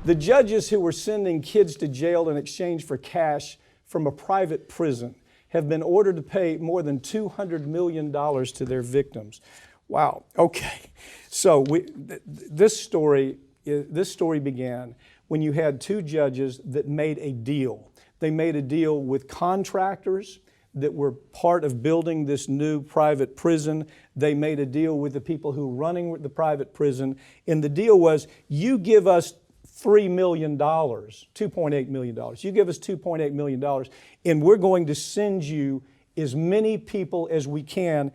The judges who were sending kids to jail in exchange for cash from a private prison have been ordered to pay more than $200 million to their victims. Wow. Okay. So this story began when you had two judges that made a deal. They made a deal with contractors that were part of building this new private prison. They made a deal with the people who were running the private prison. And the deal was, you give us $3 million, $2.8 million. You give us $2.8 million, and we're going to send you as many people as we can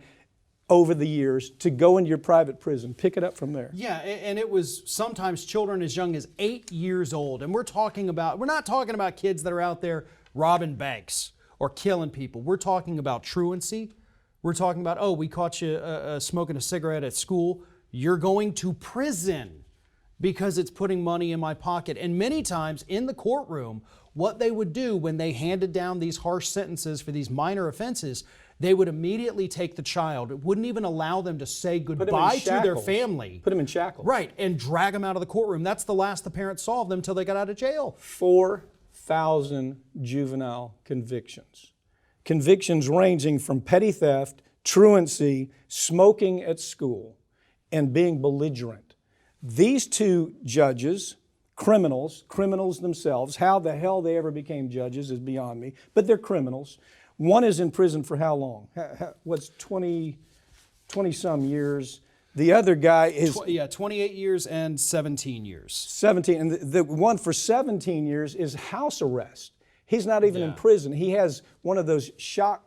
over the years to go into your private prison. Pick it up from there. Yeah, and it was sometimes children as young as 8 years old. And we're not talking about kids that are out there robbing banks or killing people. We're talking about truancy. We're talking about, oh, we caught you smoking a cigarette at school. You're going to prison because it's putting money in my pocket. And many times in the courtroom, what they would do when they handed down these harsh sentences for these minor offenses, they would immediately take the child. It wouldn't even allow them to say goodbye to their family. Put them in shackles. Right, and drag them out of the courtroom. That's the last the parents saw of them until they got out of jail. 4,000 juvenile convictions. Convictions ranging from petty theft, truancy, smoking at school, and being belligerent. These two judges, criminals themselves, how the hell they ever became judges is beyond me, but they're criminals. One is in prison for how long? What's 20 some years? The other guy is... 28 years and 17 years. 17, and the one for 17 years is house arrest. He's not even in prison. He has one of those shock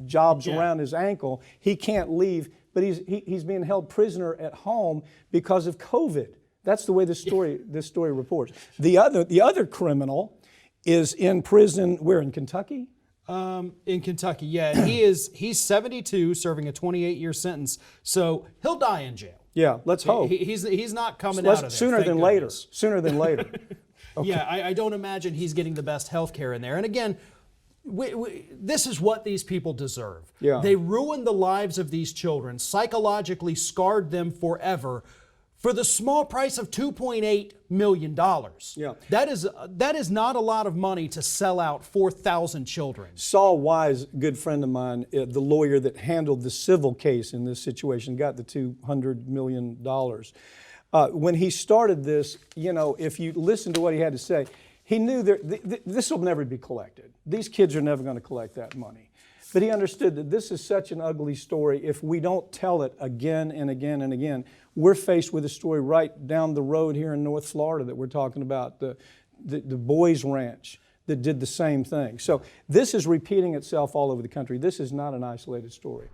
jobs around his ankle. He can't leave, but he's being held prisoner at home because of COVID. That's the way this story reports. The other criminal is in prison. Where, in Kentucky? In Kentucky, yeah. He's 72, serving a 28-year sentence, so he'll die in jail. Yeah, let's hope. He's not coming out of there. Sooner than later. Sooner than later. Okay. Yeah, I don't imagine he's getting the best health care in there. And again, this is what these people deserve. Yeah. They ruined the lives of these children, psychologically scarred them forever for the small price of $2.8 million. Yeah. That is not a lot of money to sell out 4,000 children. Saul Wise, a good friend of mine, the lawyer that handled the civil case in this situation, got the $200 million. When he started this, if you listen to what he had to say, he knew this will never be collected. These kids are never going to collect that money. But he understood that this is such an ugly story. If we don't tell it again and again and again, we're faced with a story right down the road here in North Florida that we're talking about, the Boys Ranch that did the same thing. So this is repeating itself all over the country. This is not an isolated story.